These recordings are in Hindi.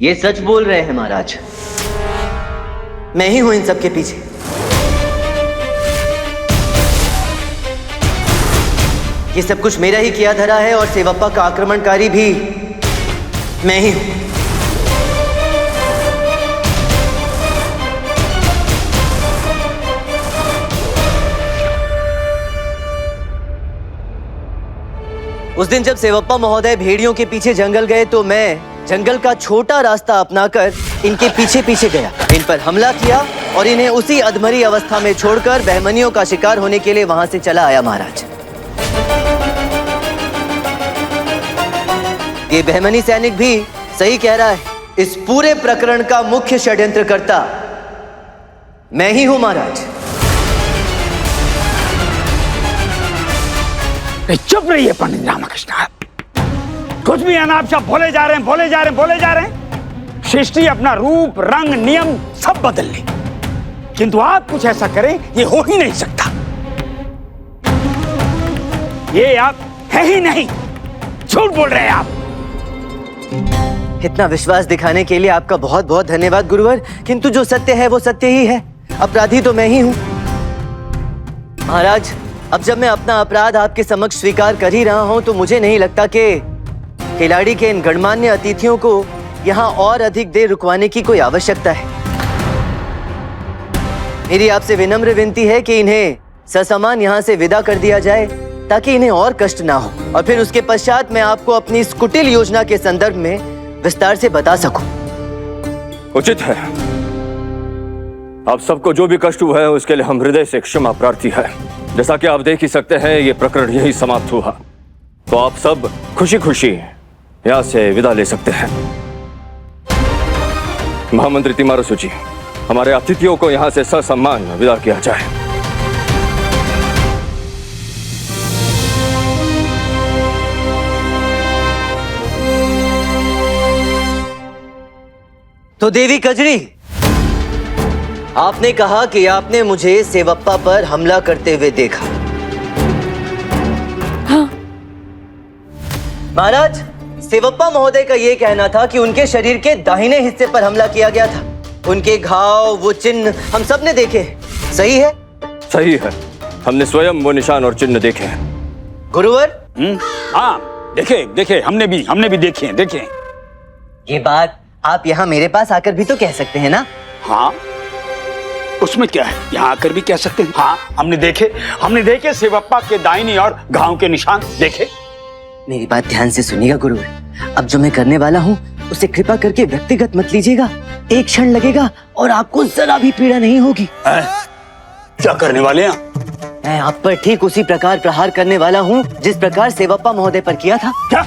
ये सच बोल रहे हैं महाराज, मैं ही हूं इन सब के पीछे। ये सब कुछ मेरा ही किया धरा है और सेवप्पा का आक्रमणकारी भी मैं ही हूं। उस दिन जब सेवप्पा महोदय भेड़ियों के पीछे जंगल गए तो मैं जंगल का छोटा रास्ता अपनाकर इनके पीछे पीछे गया, इन पर हमला किया और इन्हें उसी अधमरी अवस्था में छोड़कर बहमनियों का शिकार होने के लिए वहां से चला आया महाराज। ये बहमनी सैनिक भी सही कह रहा है, इस पूरे प्रकरण का मुख्य षड्यंत्रकर्ता मैं ही हूं महाराज। चुप रहिए पंडित रामकृष्ण, कुछ भी अनाप शब्द बोले जा रहे हैं। सृष्टि अपना रूप, रंग, नियम सब बदल ले, किंतु आप कुछ ऐसा करें ये हो ही नहीं सकता। ये आप है ही नहीं, झूठ बोल रहे हैं आप। इतना विश्वास दिखाने के लिए आपका बहुत बहुत धन्यवाद गुरुवर, किंतु जो सत्य है वो सत्य ही है, अपराधी तो मैं ही हूं। महाराज, अब जब मैं अपना अपराध आपके समक्ष स्वीकार कर ही रहा हूं तो मुझे नहीं लगता कि खिलाड़ी के इन गणमान्य अतिथियों को यहां और अधिक देर रुकवाने की कोई आवश्यकता है। मेरी आपसे विनम्र विनती है कि इन्हें ससमान यहां से विदा कर दिया जाए ताकि इन्हें और कष्ट ना हो, और फिर उसके पश्चात मैं आपको अपनी इस कुटिल योजना के संदर्भ में विस्तार से बता सकूं। उचित है। आप सबको जो भी कष्ट हुआ है उसके लिए हम हृदय से क्षमा प्रार्थी है। जैसा कि आप देख ही सकते हैं ये प्रकरण यही समाप्त हुआ, तो आप सब खुशी खुशी यहाँ से विदा ले सकते हैं। महामंत्री तिमारसु जी, हमारे अतिथियों को यहाँ से ससम्मान विदा किया जाए। तो देवी कजरी, आपने कहा कि आपने मुझे सेवप्पा पर हमला करते हुए देखा। हाँ। महाराज, सेवप्पा महोदय का यह कहना था कि उनके शरीर के दाहिने हिस्से पर हमला किया गया था। उनके घाव, वो चिन्ह हम सब ने देखे, सही है? सही है, हमने स्वयं वो निशान और चिन्ह देखे हैं। गुरुवर? हाँ, देखे हमने भी देखे। ये बात आप यहाँ मेरे पास आकर भी तो कह सकते हैं ना? हाँ, उसमें क्या है, यहाँ आकर भी कह सकते हैं। हाँ, हमने देखे सेवप्पा के दाहिनी और घाव के निशान देखे। मेरी बात ध्यान से सुनिएगा गुरुवर, अब जो मैं करने वाला हूँ उसे कृपा करके व्यक्तिगत मत लीजिएगा। एक क्षण लगेगा और आपको जरा भी पीड़ा नहीं होगी। क्या करने वाले हैं? मैं आप पर ठीक उसी प्रकार प्रहार करने वाला हूँ जिस प्रकार सेवप्पा महोदय पर किया था। क्या?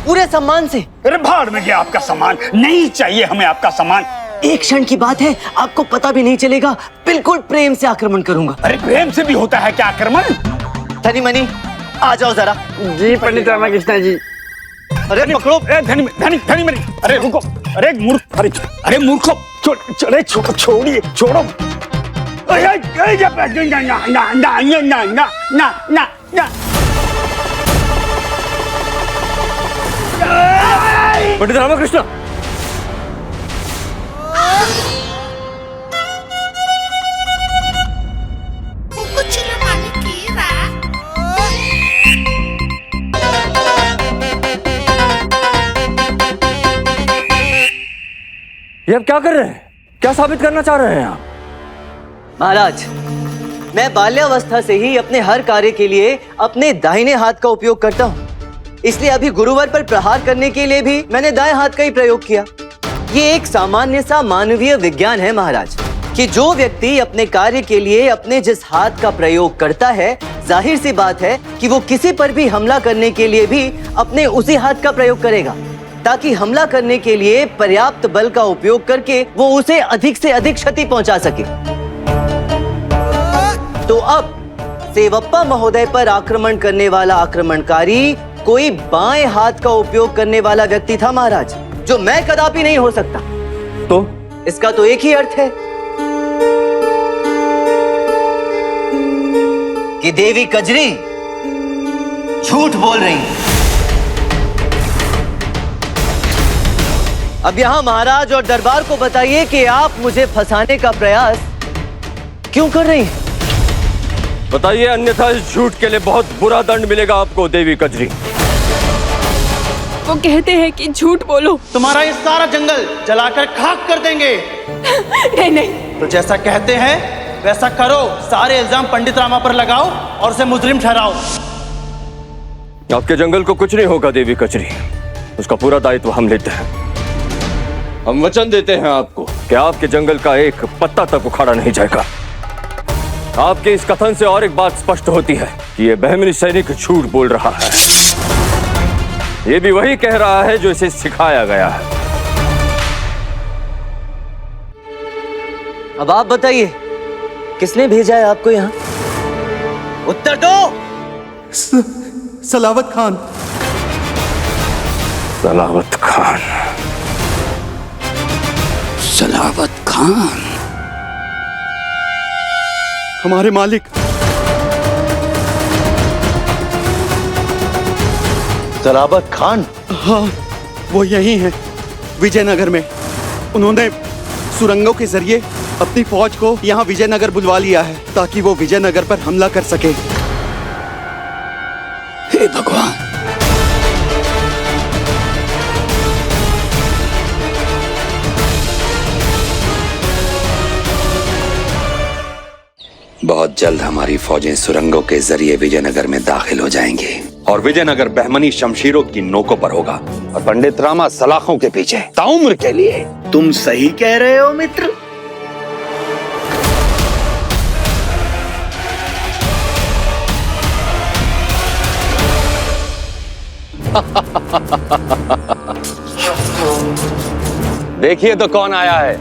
पूरे सम्मान से। अरे भाड़ में गया आपका सम्मान, नहीं चाहिए हमें आपका सम्मान। एक क्षण की बात है, आपको पता भी नहीं चलेगा, बिल्कुल प्रेम से आक्रमण करूंगा। अरे प्रेम से भी होता है क्या आक्रमण? धनी मनी, आ जाओ जरा। जी पंडित रामकृष्ण जी। अरे पकड़ो। धनी मनी, अरे रुको, अरे मूर्खो, छोड़िए, छोड़ो। पंडित रामकृष्ण, ये आप क्या कर रहे हैं? क्या साबित करना चाह रहे हैं आप? महाराज, मैं बाल्यावस्था से ही अपने हर कार्य के लिए अपने दाहिने हाथ का उपयोग करता हूँ, इसलिए अभी गुरुवर पर प्रहार करने के लिए भी मैंने दाएं हाथ का ही प्रयोग किया। ये एक सामान्य सा मानवीय विज्ञान है महाराज, कि जो व्यक्ति अपने कार्य के लिए अपने जिस हाथ का प्रयोग करता है, जाहिर सी बात है कि वो किसी पर भी हमला करने के लिए भी अपने उसी हाथ का प्रयोग करेगा, ताकि हमला करने के लिए पर्याप्त बल का उपयोग करके वो उसे अधिक से अधिक क्षति पहुंचा सके। तो अब सेवप्पा महोदय पर आक्रमण करने वाला आक्रमणकारी कोई बाएं हाथ का उपयोग करने वाला व्यक्ति था महाराज, जो मैं कदापि नहीं हो सकता। तो इसका तो एक ही अर्थ है कि देवी कजरी झूठ बोल रही है। अब यहाँ महाराज और दरबार को बताइए कि आप मुझे फंसाने का प्रयास क्यों कर रही हैं? बताइए, अन्यथा इस झूठ के लिए बहुत बुरा दंड मिलेगा आपको देवी कजरी। वो कहते हैं कि झूठ बोलो। तुम्हारा ये सारा जंगल जलाकर खाक कर देंगे। नहीं नहीं, तो जैसा कहते हैं वैसा करो। सारे इल्जाम पंडित रामा पर लगाओ और उसे मुजरिम ठहराओ। आपके जंगल को कुछ नहीं होगा देवी कचरी, उसका पूरा दायित्व हम लेते हैं। हम वचन देते हैं आपको कि आपके जंगल का एक पत्ता तक उखाड़ा नहीं जाएगा। आपके इस कथन से और एक बात स्पष्ट होती है कि ये बहमनी सैनिक झूठ बोल रहा है। ये भी वही कह रहा है जो इसे सिखाया गया है। अब आप बताइए, किसने भेजा है आपको यहाँ? उत्तर दो। सलावत खान। सलावत खान। सलावत खान हमारे मालिक। सलावत खान? हाँ, वो यही हैं, विजयनगर में। उन्होंने सुरंगों के जरिए अपनी फौज को यहाँ विजयनगर बुलवा लिया है ताकि वो विजयनगर पर हमला कर सके। हे भगवान, बहुत जल्द हमारी फौजें सुरंगों के जरिए विजयनगर में दाखिल हो जाएंगी और विजयनगर बहमनी शमशीरों की नोकों पर होगा और पंडित रामा सलाखों के पीछे ताउम्र के लिए। तुम सही कह रहे हो मित्र। देखिए तो कौन आया है।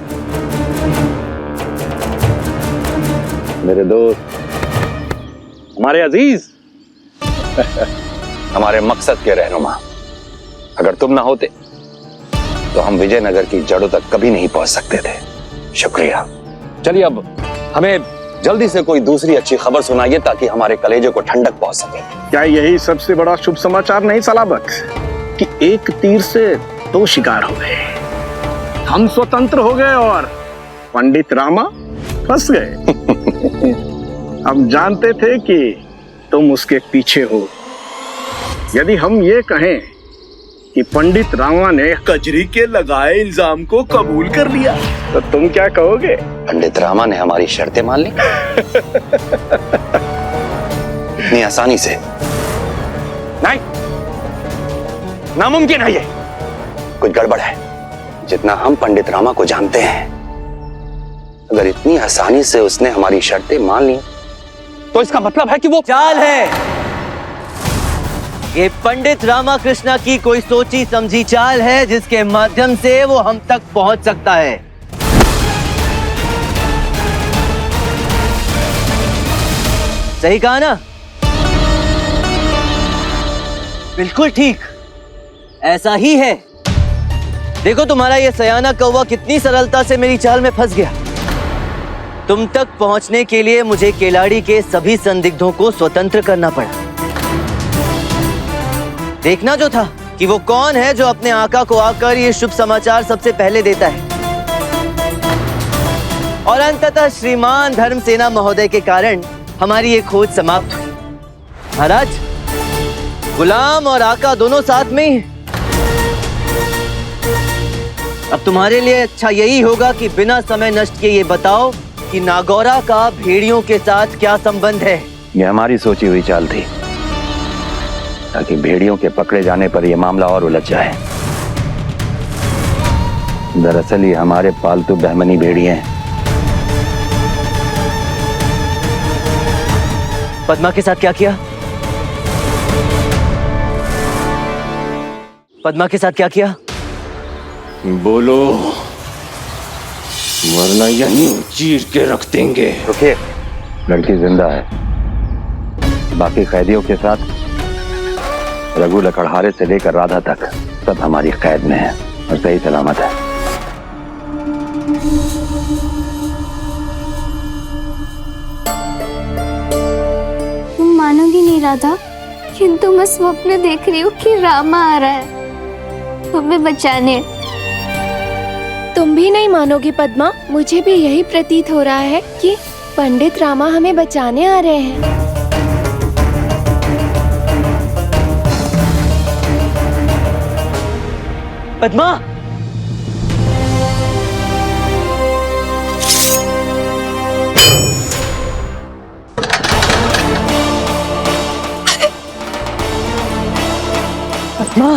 मेरे दोस्त, हमारे अजीज, हमारे मकसद के रहनुमा। अगर तुम ना होते तो हम विजयनगर की जड़ों तक कभी नहीं पहुंच सकते थे। शुक्रिया। चलिए अब हमें जल्दी से कोई दूसरी अच्छी खबर सुनाइए ताकि हमारे कलेजे को ठंडक पहुंच सके। क्या यही सबसे बड़ा शुभ समाचार नहीं सलाबत कि एक तीर से दो शिकार हो गए? हम स्वतंत्र हो गए और पंडित रामा फंस गए। हम जानते थे कि तुम उसके पीछे हो। यदि हम ये कहें कि पंडित रामा ने कजरी के लगाए इल्जाम को कबूल कर लिया तो तुम क्या कहोगे? पंडित रामा ने हमारी शर्तें मान ली। इतनी आसानी से नहीं, नामुमकिन है ये। कुछ गड़बड़ है। जितना हम पंडित रामा को जानते हैं, अगर इतनी आसानी से उसने हमारी शर्तें मान ली तो इसका मतलब है कि वो चाल है। ये पंडित रामाकृष्णा की कोई सोची समझी चाल है जिसके माध्यम से वो हम तक पहुंच सकता है। सही कहा ना? बिल्कुल ठीक, ऐसा ही है। देखो तुम्हारा ये सयाना कौवा कितनी सरलता से मेरी चाल में फंस गया। तुम तक पहुंचने के लिए मुझे केलाड़ी के सभी संदिग्धों को स्वतंत्र करना पड़ा। देखना जो था कि वो कौन है जो अपने आका को आकर ये शुभ समाचार सबसे पहले देता है। और अंततः श्रीमान धर्मसेना महोदय के कारण हमारी ये खोज समाप्त हुई। महाराज, गुलाम और आका दोनों साथ में ही हैं। अब तुम्हारे लिए अच्छा यही होगा कि बिना समय नष्ट किए ये बताओ कि नागौरा का भेड़ियों के साथ क्या संबंध है। ये हमारी सोची हुई चाल थी ताकि भेड़ियों के पकड़े जाने पर यह मामला और उलझ जाए। दरअसल ये हमारे पालतू बहमनी भेड़िए हैं। पद्मा के साथ क्या किया? पद्मा के साथ क्या किया? बोलो, वरना यहीं चीर के रख देंगे। रुकिए, लड़की जिंदा है। बाकी कैदियों के साथ रघु लकड़हारे से लेकर राधा तक सब हमारी कैद में है और सही सलामत है। तुम मानोगी नहीं राधा, किंतु मैं स्वप्न देख रही हूँ कि रामा आ रहा है हमें बचाने। तुम भी नहीं मानोगी पद्मा, मुझे भी यही प्रतीत हो रहा है कि पंडित रामा हमें बचाने आ रहे हैं। पद्मा, पद्मा,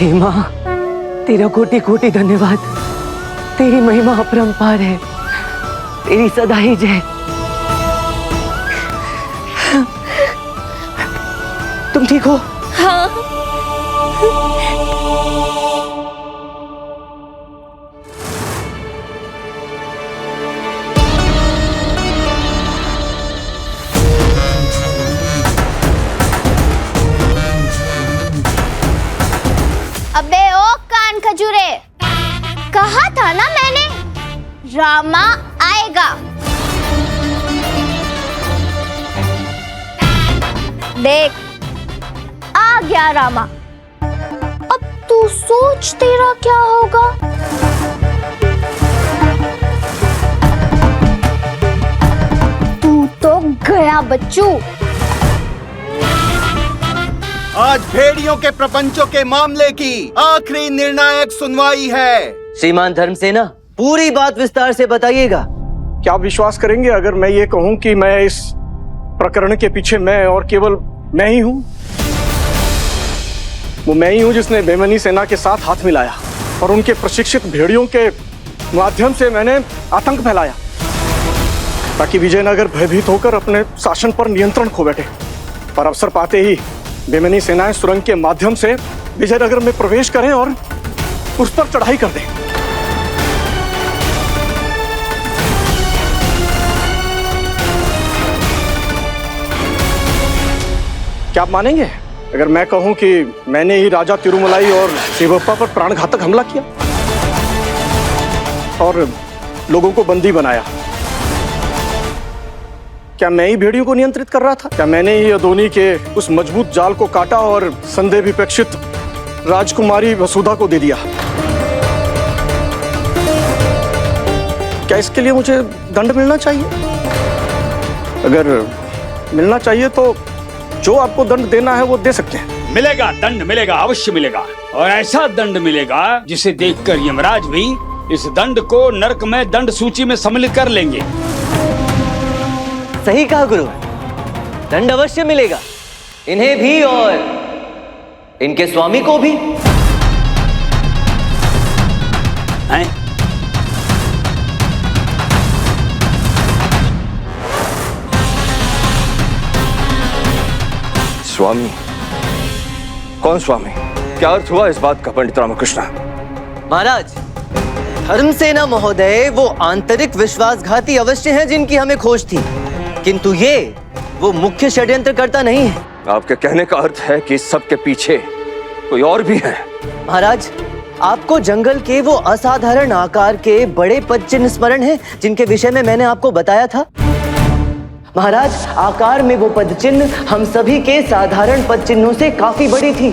हे माँ, तेरा कोटि कोटि धन्यवाद। तेरी महिमा अपरंपार है। तेरी सदा ही जय। तुम ठीक हो? हाँ। अबे ओ कान खजूरे, कहा था ना मैंने, रामा आएगा। देख, आ गया रामा। अब तू सोच तेरा क्या होगा। तू तो गया बच्चू। आज भेड़ियों के प्रपंचों के मामले की आखिरी निर्णायक सुनवाई है। श्रीमान धर्मसेना, पूरी बात विस्तार से बताइएगा। क्या आप विश्वास करेंगे अगर मैं ये कहूं कि मैं इस प्रकरण के पीछे मैं और केवल मैं ही हूं? वो मैं ही हूं जिसने बेमनी सेना के साथ हाथ मिलाया और उनके प्रशिक्षित भेड़ियों के माध्यम से मैंने आतंक फैलाया ताकि विजयनगर भयभीत होकर अपने शासन पर नियंत्रण खो बैठे। पर अवसर पाते ही बेमनी सेनाएं सुरंग के माध्यम से विजयनगर में प्रवेश करें और उस पर चढ़ाई कर दें। क्या आप मानेंगे अगर मैं कहूं कि मैंने ही राजा तिरुमलाई और शिवप्पा पर प्राणघातक हमला किया और लोगों को बंदी बनाया? क्या मैं ही भेड़ियों को नियंत्रित कर रहा था? क्या मैंने ही अदोनी के उस मजबूत जाल को काटा और संदेह विपेक्षित राजकुमारी वसुधा को दे दिया? क्या इसके लिए मुझे दंड मिलना चाहिए? अगर मिलना चाहिए तो जो आपको दंड देना है वो दे सकते हैं। मिलेगा, दंड मिलेगा, अवश्य मिलेगा। और ऐसा दंड मिलेगा जिसे देखकर यमराज भी इस दंड को नरक में दंड सूची में सम्मिलित कर लेंगे। सही कहा गुरु, दंड अवश्य मिलेगा, इन्हें भी और इनके स्वामी को भी। हैं? स्वामी? कौन स्वामी? क्या अर्थ हुआ इस बात का पंडित रामकृष्ण? महाराज, धर्मसेना महोदय वो आंतरिक विश्वासघाती अवश्य हैं जिनकी हमें खोज थी, किंतु ये वो मुख्य षड्यंत्रकर्ता नहीं है। आपके कहने का अर्थ है कि इस सब के पीछे कोई और भी है? महाराज, आपको जंगल के वो असाधारण आकार के बड़े पद चिन्ह स्मरण है जिनके विषय में मैंने आपको बताया था? महाराज, आकार में वो पद चिन्ह हम सभी के साधारण पद चिन्हों से काफी बड़ी थी।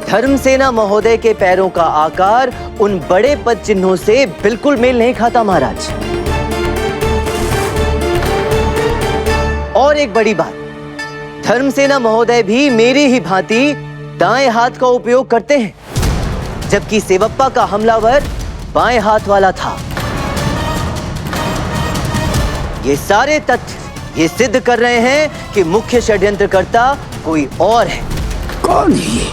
धर्मसेना महोदय के पैरों का आकार उन बड़े पद चिन्हों से बिल्कुल मेल नहीं खाता महाराज। और एक बड़ी बात, धर्मसेना महोदय भी मेरी ही भांति दाएं हाथ का उपयोग करते हैं, जबकि सेवप्पा का हमलावर बाएं हाथ वाला था। ये सारे तथ्य ये सिद्ध कर रहे हैं कि मुख्य षड्यंत्रकर्ता कोई और है। कौन है ये?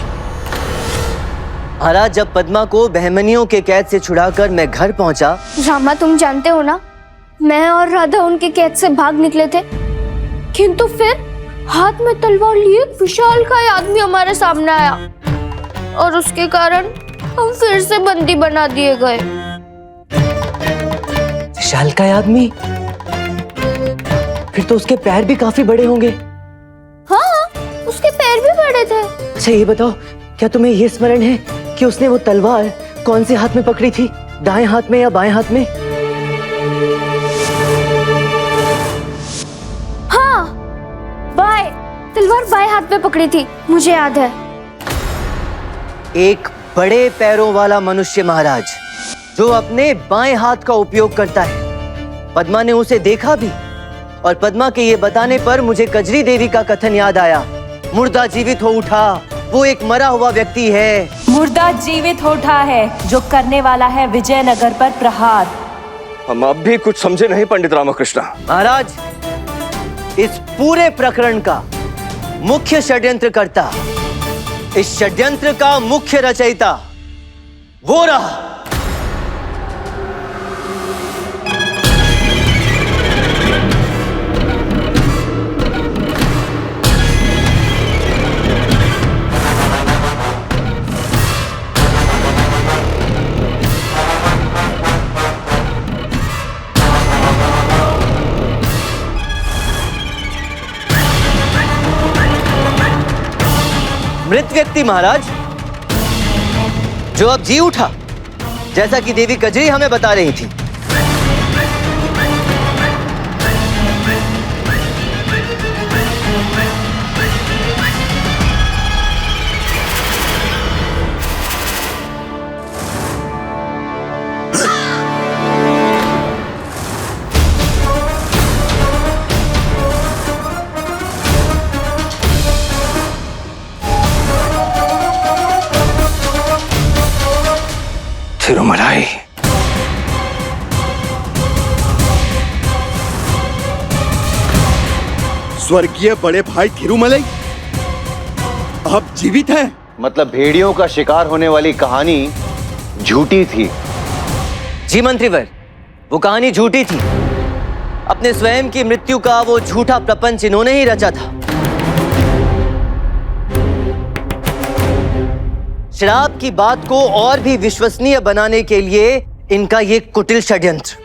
महाराज, जब पद्मा को बहमनियों के कैद से छुड़ाकर मैं घर पहुंचा। रामा, तुम जानते हो ना, मैं और राधा उनके कैद से भाग निकले थे, किंतु फिर हाथ में तलवार लिए विशालकाय आदमी हमारे सामने आया और उसके कारण हम फिर से बंदी बना दिए गए। विशालकाय आदमी? फिर तो उसके पैर भी काफी बड़े होंगे। हाँ, उसके पैर भी बड़े थे। अच्छा ये बताओ, क्या तुम्हें ये स्मरण है कि उसने वो तलवार कौन से हाथ में पकड़ी थी, दाएं हाथ में या बाएं हाथ में? हाँ, तलवार बाएं हाथ में पकड़ी थी, मुझे याद है। एक बड़े पैरों वाला मनुष्य महाराज, जो अपने बाएं हाथ का उपयोग करता है। पद्मा ने उसे देखा भी, और पद्मा के ये बताने पर मुझे कजरी देवी का कथन याद आया। मुर्दा जीवित हो उठा, वो एक मरा हुआ व्यक्ति है। मुर्दा जीवित हो उठा है, जो करने वाला है विजयनगर पर प्रहार। हम अब भी कुछ समझे नहीं पंडित रामकृष्ण। महाराज, इस पूरे प्रकरण का मुख्य षड्यंत्रकर्ता, इस षड्यंत्र का मुख्य रचयिता वो रहा। मृत व्यक्ति महाराज, जो अब जी उठा, जैसा कि देवी कजरी हमें बता रही थी। तिरुमलाई, स्वर्गीय बड़े भाई थिरुमलाई अब जीवित हैं? मतलब भेड़ियों का शिकार होने वाली कहानी झूठी थी? जी मंत्रीवर, वो कहानी झूठी थी। अपने स्वयं की मृत्यु का वो झूठा प्रपंच इन्होंने ही रचा था। शराब की बात को और भी विश्वसनीय बनाने के लिए इनका ये कुटिल षड्यंत्र।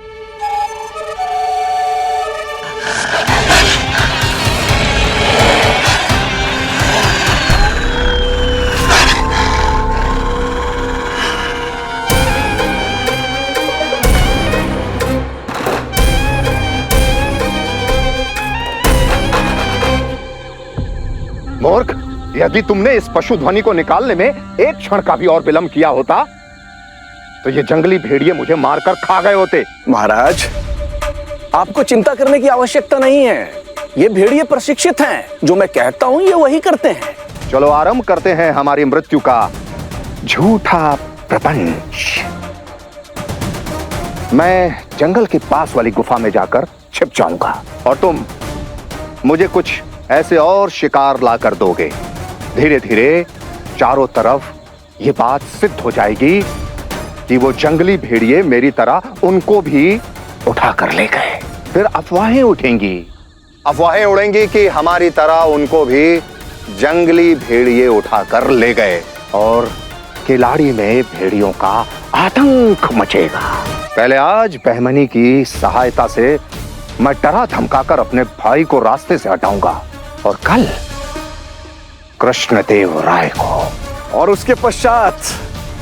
मूर्ख, यदि तुमने इस पशु ध्वनि को निकालने में एक क्षण का भी और विलंब किया होता तो ये जंगली भेड़िए मुझे मारकर खा गए होते। महाराज, आपको चिंता करने की आवश्यकता नहीं है। ये भेड़िए प्रशिक्षित हैं, जो मैं कहता हूं ये वही करते हैं। चलो आरंभ करते हैं हमारी मृत्यु का झूठा प्रपंच। मैं जंगल के पास वाली गुफा में जाकर छिप जाऊंगा और तुम मुझे कुछ ऐसे और शिकार ला कर दोगे। धीरे धीरे चारों तरफ ये बात सिद्ध हो जाएगी कि वो जंगली भेड़िए मेरी तरह उनको भी उठा कर ले गए। फिर अफवाहें उठेंगी, अफवाहें उड़ेंगी कि हमारी तरह उनको भी जंगली भेड़िए उठा कर ले गए और किलाड़ी में भेड़ियों का आतंक मचेगा। पहले आज बहमनी की सहायता से मैं डरा धमकाकर अपने भाई को रास्ते से हटाऊंगा और कल कृष्णदेव राय को, और उसके पश्चात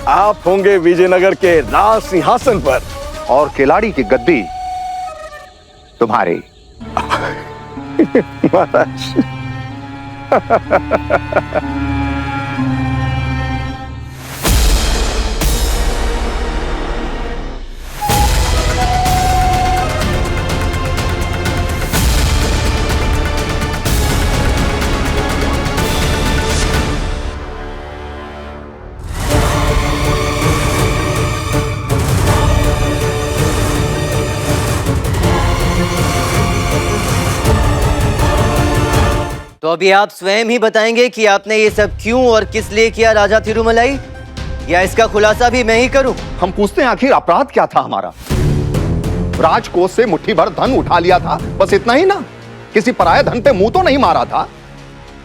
आप होंगे विजयनगर के राज सिंहासन पर और किलाड़ी की गद्दी तुम्हारी। महाराज, तो अभी आप स्वयं ही बताएंगे कि आपने ये सब क्यों और किस लिए किया राजा तिरुमलाई, या इसका खुलासा भी मैं ही करूं? हम पूछते हैं आखिर अपराध क्या था हमारा? राजकोष से मुट्ठी भर धन उठा लिया था, बस इतना ही ना। किसी पराये धन पे मुंह तो नहीं मारा था।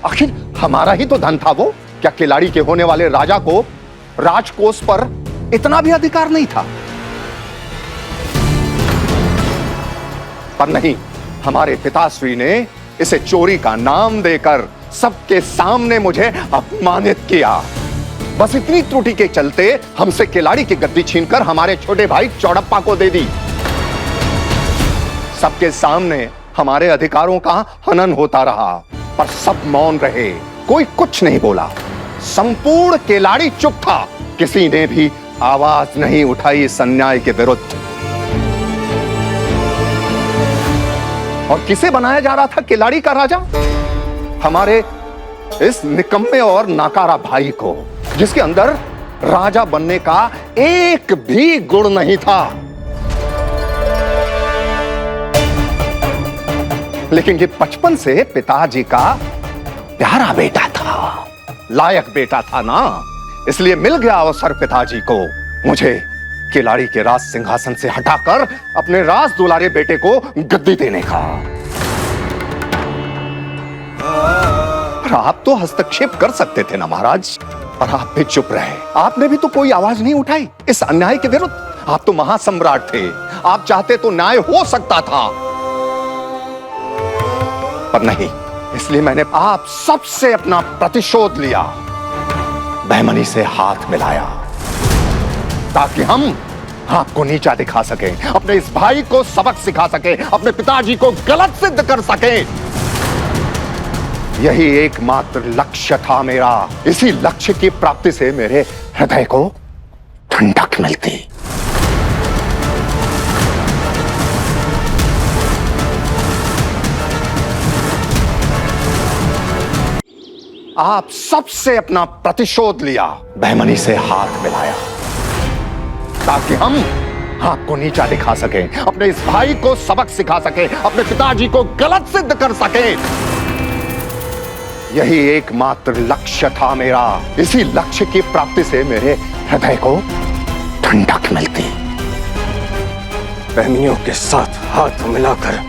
आखिर हमारा ही तो धन था वो। क्या खिलाड़ी के होने वाले राजा को राजकोष पर इतना भी अधिकार नहीं था? पर नहीं, हमारे पिताश्री ने इसे चोरी का नाम देकर सबके सामने मुझे अपमानित किया। बस इतनी त्रुटि के चलते हमसे खिलाड़ी की गद्दी छीनकर हमारे छोटे भाई चौड़प्पा को दे दी। सबके सामने हमारे अधिकारों का हनन होता रहा। पर सब मौन रहे, कोई कुछ नहीं बोला। संपूर्ण केलाड़ी चुप था, किसी ने भी आवाज नहीं उठाई इस अन्याय के विरुद्ध। और किसे बनाया जा रहा था केलाड़ी का राजा? हमारे इस निकम्मे और नाकारा भाई को, जिसके अंदर राजा बनने का एक भी गुण नहीं था। लेकिन ये बचपन से पिताजी का प्यारा बेटा था, लायक बेटा था ना, इसलिए मिल गया अवसर पिताजी को मुझे केलाड़ी के राज सिंहासन से हटाकर अपने राज दुलारे बेटे को गद्दी देने का। पर आप तो हस्तक्षेप कर सकते थे ना महाराज, और आप भी चुप रहे। आपने भी तो कोई आवाज नहीं उठाई इस अन्याय के विरुद्ध। आप तो महासम्राट थे, आप चाहते तो न्याय हो सकता था, पर नहीं। इसलिए मैंने आप सबसे अपना प्रतिशोध लिया, बेईमानी से हाथ मिलाया, ताकि हम आपको नीचा दिखा सके, अपने इस भाई को सबक सिखा सके, अपने पिताजी को गलत सिद्ध कर सके। यही एकमात्र लक्ष्य था मेरा। इसी लक्ष्य की प्राप्ति से मेरे हृदय को ठंडक मिलती। आप सबसे अपना प्रतिशोध लिया, बेईमानी से हाथ मिलाया, ताकि हम आपको नीचा दिखा सके, अपने इस भाई को सबक सिखा सके, अपने पिताजी को गलत सिद्ध कर सके। यही एकमात्र लक्ष्य था मेरा। इसी लक्ष्य की प्राप्ति से मेरे हृदय को ठंडक मिलती। बहनियों के साथ हाथ मिलाकर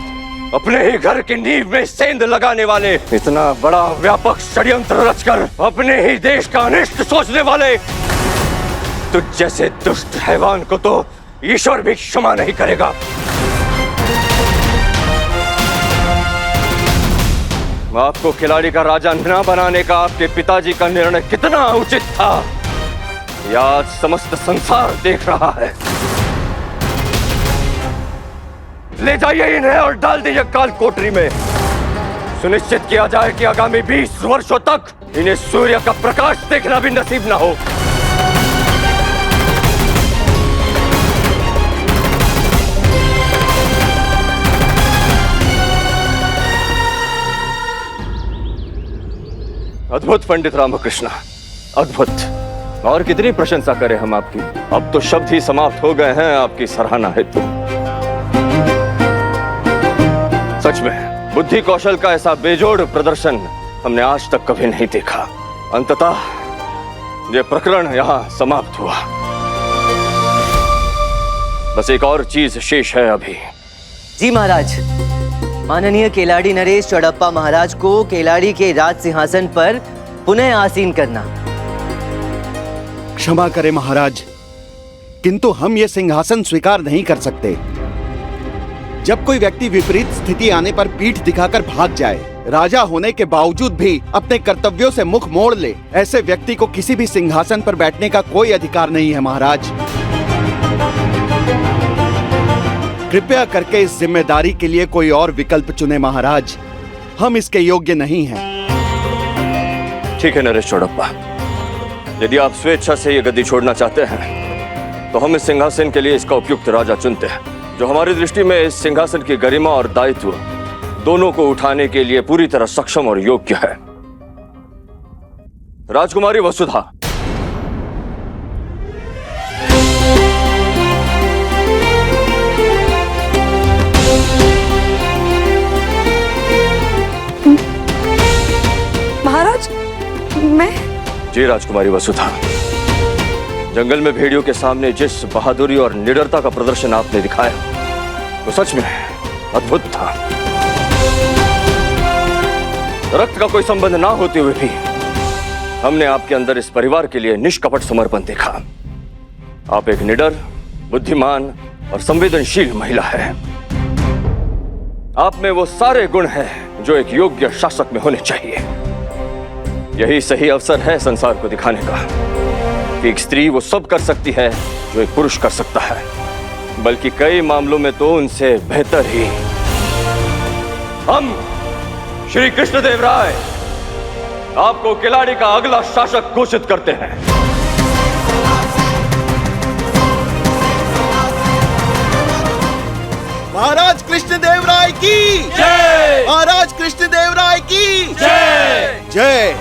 अपने ही घर की नींव में सेंध लगाने वाले, इतना बड़ा व्यापक षड्यंत्र रचकर अपने ही देश का अनिष्ट सोचने वाले, तुझ जैसे दुष्ट हैवान को तो ईश्वर भी क्षमा नहीं करेगा। आपको खिलाड़ी का राजा न बनाने का आपके पिताजी का निर्णय कितना उचित था, यह आज समस्त संसार देख रहा है। ले जाइए इन्हें और डाल दीजिए काल कोठरी में। सुनिश्चित किया जाए कि आगामी 20 वर्षों तक इन्हें सूर्य का प्रकाश देखना भी नसीब ना हो। अद्भुत पंडित रामकृष्ण, अद्भुत। और कितनी प्रशंसा करें हम आपकी। अब तो शब्द ही समाप्त हो गए हैं आपकी सराहना हेतु। सच में बुद्धि कौशल का ऐसा बेजोड़ प्रदर्शन हमने आज तक कभी नहीं देखा। अंततः ये प्रकरण यहां समाप्त हुआ। बस एक और चीज शेष है अभी। जी महाराज, माननीय केलाड़ी नरेश चौड़प्पा महाराज को केलाड़ी के राज सिंहासन पर पुनः आसीन करना। क्षमा करें महाराज, किंतु हम ये सिंहासन स्वीकार नहीं कर सकते। जब कोई व्यक्ति विपरीत स्थिति आने पर पीठ दिखाकर भाग जाए, राजा होने के बावजूद भी अपने कर्तव्यों से मुख मोड़ ले, ऐसे व्यक्ति को किसी भी सिंहासन पर बैठने का कोई अधिकार नहीं है महाराज। कृपया करके इस जिम्मेदारी के लिए कोई और विकल्प चुने महाराज, हम इसके योग्य नहीं हैं। ठीक है नरेश चौड़प्पा, यदि आप स्वेच्छा से ये गद्दी छोड़ना चाहते हैं तो हम इस सिंहासन के लिए इसका उपयुक्त राजा चुनते हैं, जो हमारी दृष्टि में इस सिंहासन की गरिमा और दायित्व दोनों को उठाने के लिए पूरी तरह सक्षम और योग्य है। राजकुमारी वसुधा। महाराज, मैं? जी राजकुमारी वसुधा, जंगल में भेड़ियों के सामने जिस बहादुरी और निडरता का प्रदर्शन आपने दिखाया वो सच में अद्भुत था। रक्त का कोई संबंध ना होते हुए भी हमने आपके अंदर इस परिवार के लिए निष्कपट समर्पण देखा। आप एक निडर, बुद्धिमान और संवेदनशील महिला है। आप में वो सारे गुण हैं जो एक योग्य शासक में होने चाहिए। यही सही अवसर है संसार को दिखाने का कि एक स्त्री वो सब कर सकती है जो एक पुरुष कर सकता है, बल्कि कई मामलों में तो उनसे बेहतर ही। हम श्री कृष्णदेव राय आपको किलाड़ी का अगला शासक घोषित करते हैं। महाराज कृष्णदेव राय की जय। महाराज कृष्णदेव राय की जय। जय।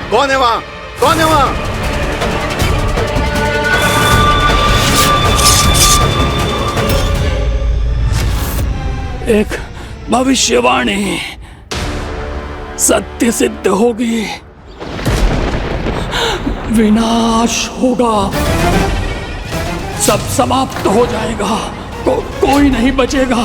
कौन है वहां? कौन है वहां? एक भविष्यवाणी सत्य सिद्ध होगी, विनाश होगा, सब समाप्त हो जाएगा, कोई नहीं बचेगा।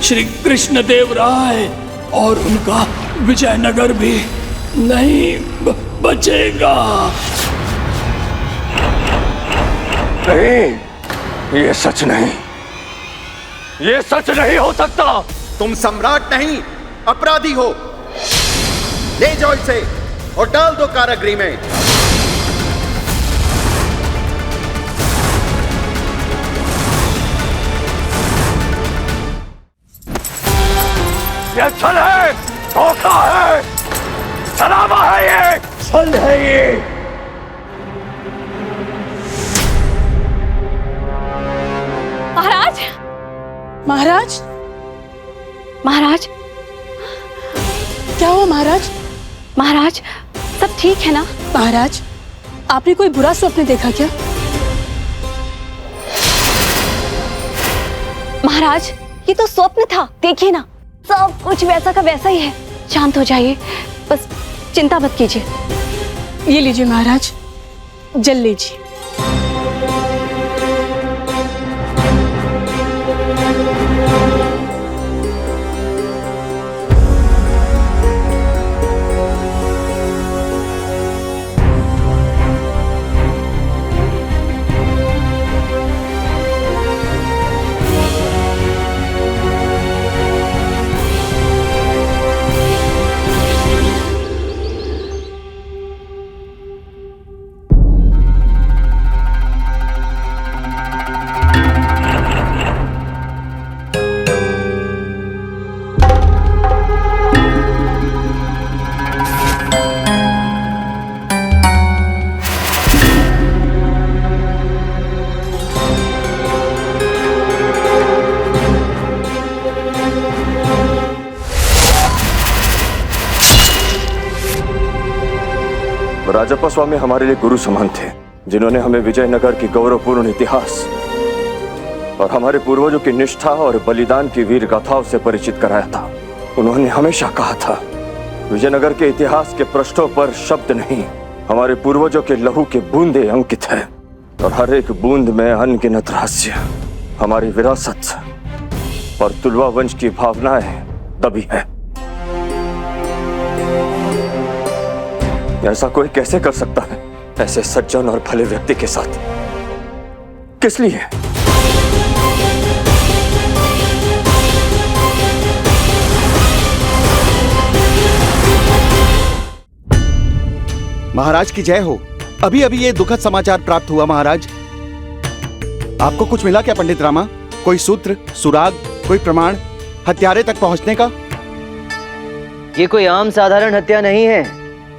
श्री कृष्णदेव राय और उनका विजयनगर भी नहीं बचेगा। नहीं, ये सच नहीं, ये सच नहीं हो सकता। तुम सम्राट नहीं, अपराधी हो। ले जाओ इसे और डाल दो कारागृह में। ये छल है, धोखा है, छलावा है, ये छल है ये। महाराज, महाराज, महाराज, क्या हुआ महाराज? महाराज, सब ठीक है ना? महाराज, आपने कोई बुरा स्वप्न देखा क्या? महाराज, ये तो स्वप्न था, देखिए ना, सब कुछ वैसा का वैसा ही है। शांत हो जाइए, बस चिंता मत कीजिए। ये लीजिए महाराज, जल लीजिए। राजप्पा स्वामी हमारे लिए गुरु समान थे, जिन्होंने हमें विजयनगर की गौरवपूर्ण इतिहास और हमारे पूर्वजों की निष्ठा और बलिदान की वीर गाथाओं से परिचित कराया था। उन्होंने हमेशा कहा था, विजयनगर के इतिहास के पृष्ठों पर शब्द नहीं, हमारे पूर्वजों के लहू के बूंदे अंकित है, और हर एक बूंद में अनगिनत रहस्य, हमारी विरासत और तुलवा वंश की भावनाएं दबी है। ऐसा कोई कैसे कर सकता है ऐसे सज्जन और भले व्यक्ति के साथ? किस लिए? महाराज की जय हो। अभी अभी ये दुखद समाचार प्राप्त हुआ महाराज। आपको कुछ मिला क्या पंडित रामा? कोई सूत्र, सुराग, कोई प्रमाण हत्यारे तक पहुंचने का? ये कोई आम साधारण हत्या नहीं है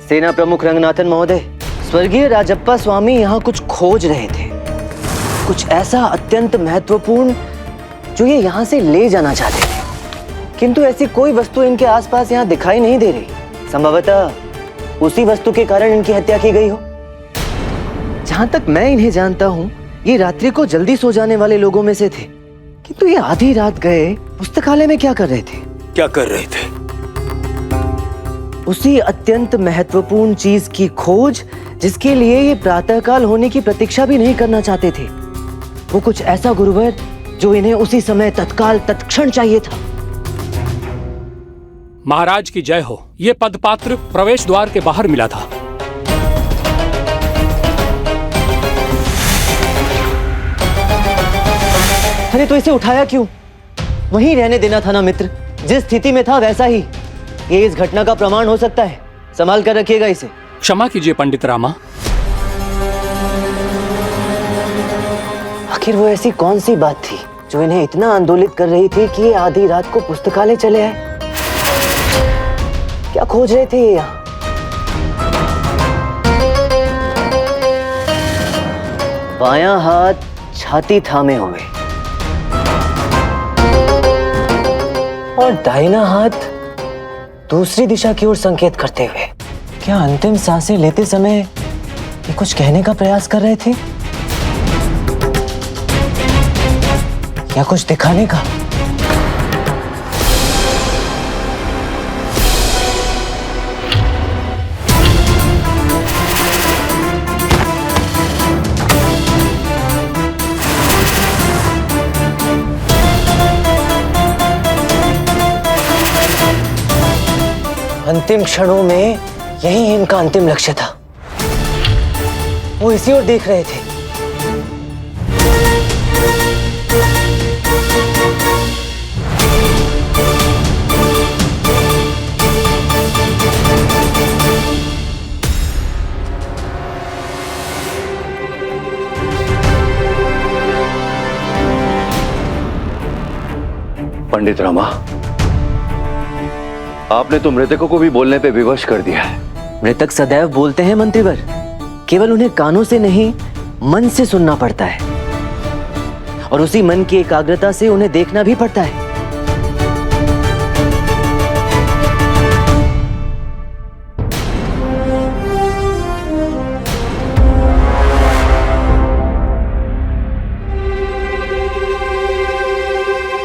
सेना प्रमुख रंगनाथन महोदय। स्वर्गीय राजप्पा स्वामी यहाँ कुछ खोज रहे थे, कुछ ऐसा अत्यंत महत्वपूर्ण जो ये यहाँ से ले जाना चाहते थे, किंतु ऐसी कोई वस्तु इनके आसपास यहाँ दिखाई नहीं दे रही। संभवतः उसी वस्तु के कारण इनकी हत्या की गई हो। जहां तक मैं इन्हें जानता हूँ, ये रात्रि को जल्दी सो जाने वाले लोगों में से थे, किंतु ये आधी रात गए पुस्तकालय में क्या कर रहे थे? क्या कर रहे थे? उसी अत्यंत महत्वपूर्ण चीज की खोज जिसके लिए ये प्रातःकाल होने की प्रतीक्षा भी नहीं करना चाहते थे। वो कुछ ऐसा गुरुवर जो इन्हें उसी समय तत्काल तत्क्षण चाहिए था। महाराज की जय हो। ये पदपात्र प्रवेश द्वार के बाहर मिला था। अरे तो इसे उठाया क्यों? वहीं रहने देना था ना मित्र। जिस स्थिति में था वैसा ही। ये इस घटना का प्रमाण हो सकता है। संभाल कर रखिएगा इसे। क्षमा कीजिए पंडित रामा। आखिर वो ऐसी कौन सी बात थी जो इन्हें इतना आंदोलित कर रही थी कि ये आधी रात को पुस्तकालय चले आए? क्या खोज रहे थे ये यहाँ? बायां हाथ छाती थामे हुए और दाहिना हाथ दूसरी दिशा की ओर संकेत करते हुए। क्या अंतिम सांसें लेते समय ये कुछ कहने का प्रयास कर रहे थे या कुछ दिखाने का? अंतिम क्षणों में यही इनका अंतिम लक्ष्य था। वो इसी ओर देख रहे थे। पंडित रामा, आपने तो मृतकों को भी बोलने पे विवश कर दिया है। मृतक सदैव बोलते हैं मंत्रीवर, केवल उन्हें कानों से नहीं मन से सुनना पड़ता है, और उसी मन की एकाग्रता से उन्हें देखना भी पड़ता है।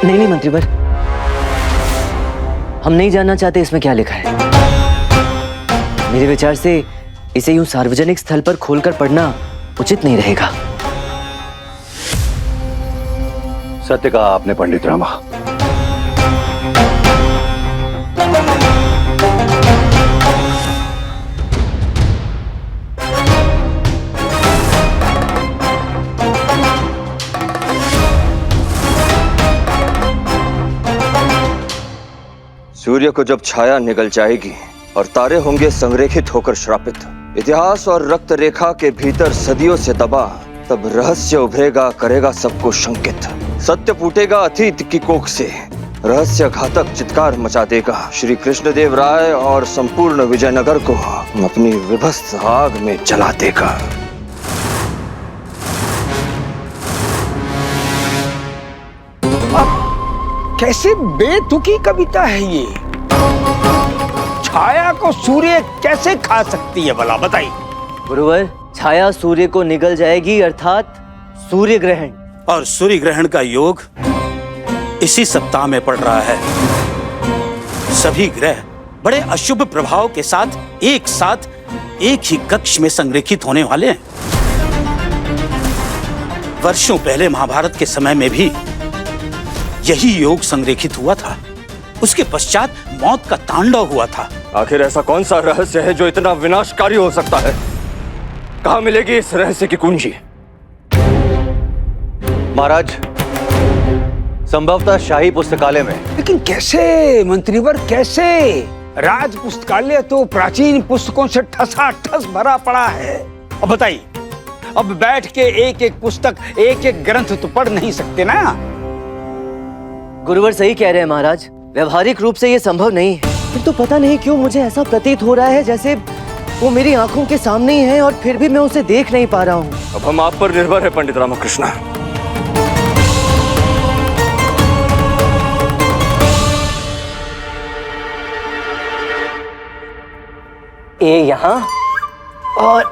नहीं मंत्रीवर, हम नहीं जानना चाहते इसमें क्या लिखा है। मेरे विचार से इसे यूं सार्वजनिक स्थल पर खोलकर पढ़ना उचित नहीं रहेगा। सत्य कहा आपने पंडित रामा। सूर्य को जब छाया निगल जाएगी और तारे होंगे संरेखित होकर श्रापित, इतिहास और रक्त रेखा के भीतर सदियों से दबा, तब रहस्य उभरेगा, करेगा सबको शंकित। सत्य फूटेगा अतीत की कोख से, रहस्य घातक चित्कार मचा देगा। श्री कृष्णदेव राय और संपूर्ण विजयनगर को अपनी विभत्स आग में जला देगा। कैसे बेतुकी कविता है ये। छाया को सूर्य कैसे खा सकती है भला, बताइए। गुरुवर, छाया सूर्य को निगल जाएगी, अर्थात सूर्य ग्रहण। और सूर्य ग्रहण का योग इसी सप्ताह में पड़ रहा है। सभी ग्रह बड़े अशुभ प्रभाव के साथ एक ही कक्ष में संरेखित होने वाले हैं। वर्षों पहले महाभारत के समय में भी यही योग संरेखित हुआ था। उसके पश्चात मौत का तांडव हुआ था। आखिर ऐसा कौन सा रहस्य है जो इतना विनाशकारी हो सकता है? कहाँ मिलेगी इस रहस्य की कुंजी? महाराज, संभवतः शाही पुस्तकालय में। लेकिन कैसे मंत्रीवर, कैसे? राज पुस्तकालय तो प्राचीन पुस्तकों से ठसाठस भरा पड़ा है अब बताइए, अब बैठ के एक एक पुस्तक, एक एक ग्रंथ तो पढ़ नहीं सकते ना। गुरुवर सही कह रहे हैं महाराज, व्यवहारिक रूप से ये संभव नहीं है, किंतु पता नहीं क्यों मुझे ऐसा प्रतीत हो रहा है जैसे वो मेरी आंखों के सामने ही है और फिर भी मैं उसे देख नहीं पा रहा हूँ। अब हम आप पर निर्भर है पंडित रामकृष्ण। ये यहाँ और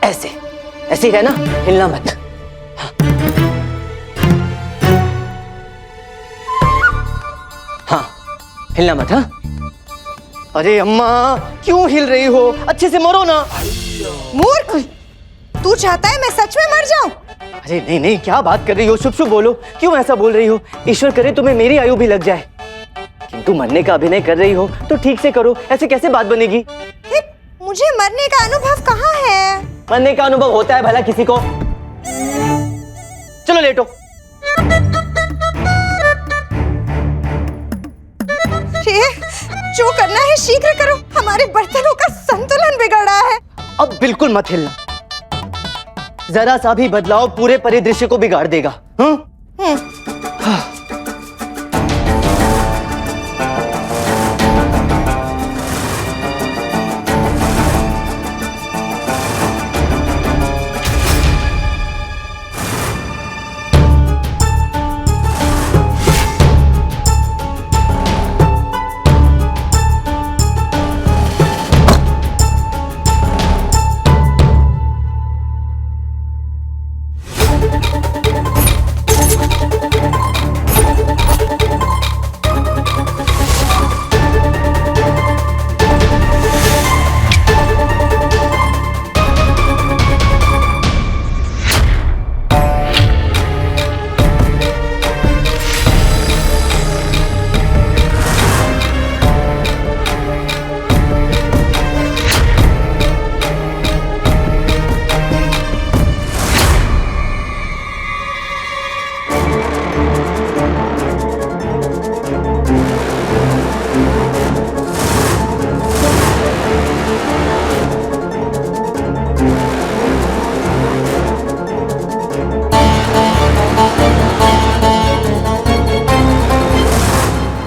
ऐसे ऐसे ही रहना, हिलना मत। हाँ, हिलना मत। हाँ, अरे अम्मा क्यों हिल रही हो? अच्छे से मरो ना। मूर्ख, तू चाहता है मैं सच में मर जाऊं? अरे नहीं नहीं, क्या बात कर रही हो? शुभ शुभ बोलो, क्यों ऐसा बोल रही हो? ईश्वर करे तुम्हें मेरी आयु भी लग जाए, किंतु मरने का अभिनय कर रही हो तो ठीक से करो, ऐसे कैसे बात बनेगी? मुझे मरने का अनुभव कहाँ है? मरने का अनुभव होता है भला किसी को? चलो लेटो। जो करना है शीघ्र करो, हमारे बर्तनों का संतुलन बिगड़ रहा है। अब बिल्कुल मत हिलना, जरा सा भी बदलाव पूरे परिदृश्य को बिगाड़ देगा।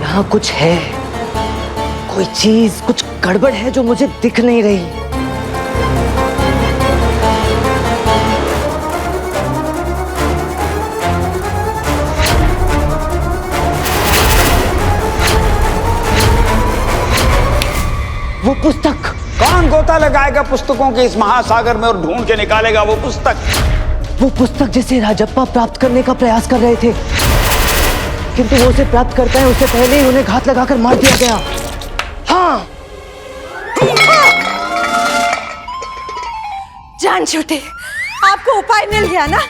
यहाँ कुछ है, कोई चीज, कुछ गड़बड़ है जो मुझे दिख नहीं रही। वो पुस्तक, कौन गोता लगाएगा पुस्तकों के इस महासागर में और ढूंढ के निकालेगा वो पुस्तक? वो पुस्तक जिसे राजप्पा प्राप्त करने का प्रयास कर रहे थे, किंतु वो उसे प्राप्त करता है उससे पहले ही उन्हें घात लगाकर मार दिया गया। हाँ, जान छूटे, आपको उपाय मिल गया ना?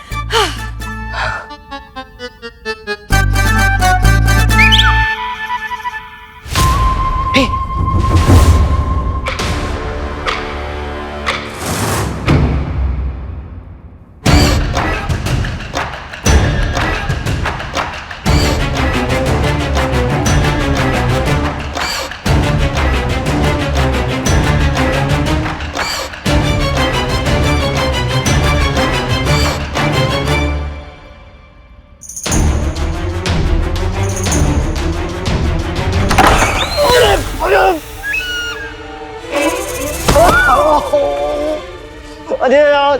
अरे यार,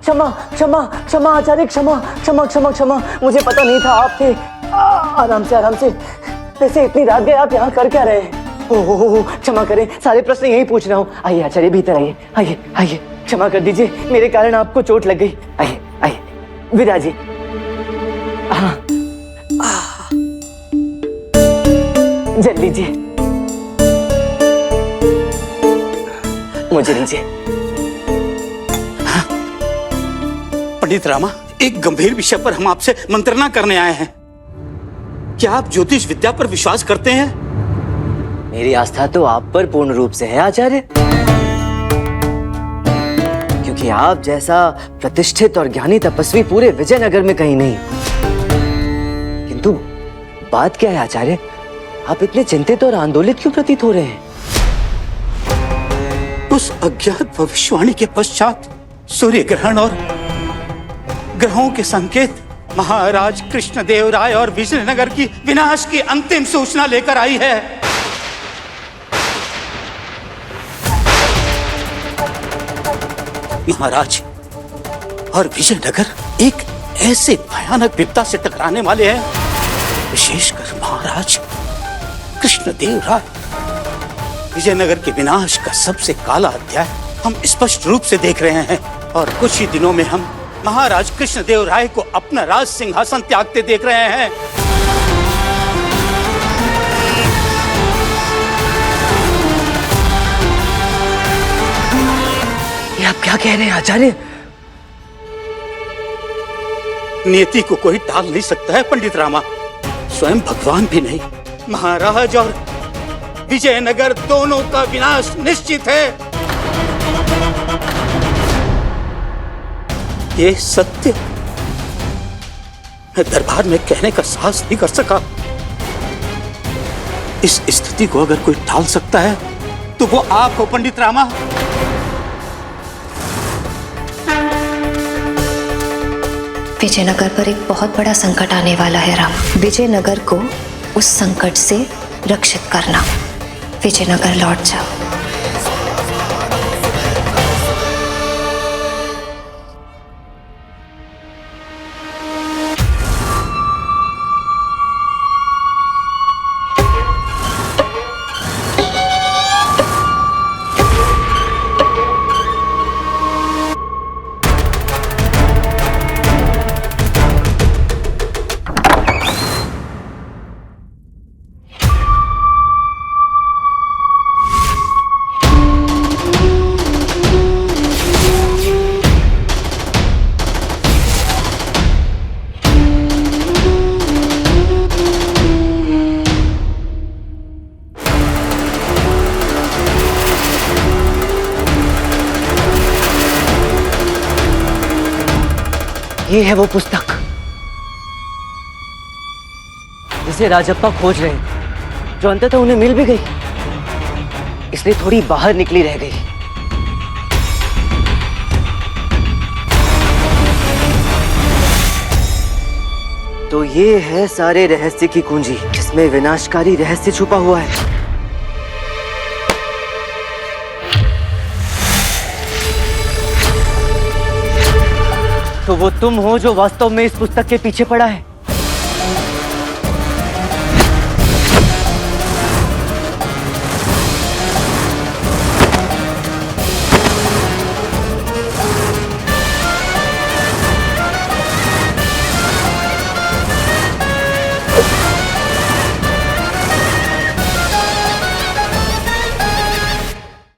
क्षमा क्षमा क्षमा आचार्य, क्षमा क्षमा क्षमा क्षमा, मुझे पता नहीं था आप थे। आराम से आराम से, वैसे इतनी रात गए आप यहाँ कर क्या रहे? ओह क्षमा करें, सारे प्रश्न यही पूछ रहा हूँ। आइए आचार्य, भीतर आइए, आइए आइए, क्षमा कर दीजिए, मेरे कारण आपको चोट लग गई। आइए आइए विदा जी। हाँ, जल लीजिए, मुझे लीजिए। पंडित रामा, एक गंभीर विषय पर हम आपसे मंत्रणा करने आए हैं। क्या आप ज्योतिष विद्या पर विश्वास करते हैं? मेरी आस्था तो आप पर पूर्ण रूप से है आचार्य, क्योंकि आप जैसा प्रतिष्ठित और ज्ञानी तपस्वी पूरे विजयनगर में कहीं नहीं। किंतु बात क्या है आचार्य, आप इतने चिंतित और आंदोलित क्यों प्रतीत हो रहे हैं? उस अज्ञात भविष्यवाणी के पश्चात सूर्य ग्रहण और ग्रहों के संकेत महाराज कृष्णदेव राय और विजयनगर की विनाश की अंतिम सूचना लेकर आई है। महाराज और विजयनगर एक ऐसे भयानक विपदा से टकराने वाले हैं, विशेषकर महाराज कृष्णदेव राय। विजयनगर के विनाश का सबसे काला अध्याय हम स्पष्ट रूप से देख रहे हैं और कुछ ही दिनों में हम महाराज कृष्णदेव राय को अपना राज सिंहासन त्यागते देख रहे हैं। ये आप क्या कह रहे हैं आचार्य? नियति को कोई टाल नहीं सकता है पंडित रामा, स्वयं भगवान भी नहीं। महाराज और विजयनगर दोनों का विनाश निश्चित है। ये सत्य मैं दरबार में कहने का साहस नहीं कर सका। इस स्थिति को अगर कोई टाल सकता है तो वो आप हो पंडित रामा। विजयनगर पर एक बहुत बड़ा संकट आने वाला है राम। विजयनगर को उस संकट से रक्षित करना। विजयनगर लौट जाओ। ये है वो पुस्तक जिसे राजप्पा खोज रहे थे, जो अंततः उन्हें मिल भी गई, इसलिए थोड़ी बाहर निकली रह गई। तो ये है सारे रहस्य की कुंजी, जिसमें विनाशकारी रहस्य छुपा हुआ है। तो वो तुम हो जो वास्तव में इस पुस्तक के पीछे पड़ा है।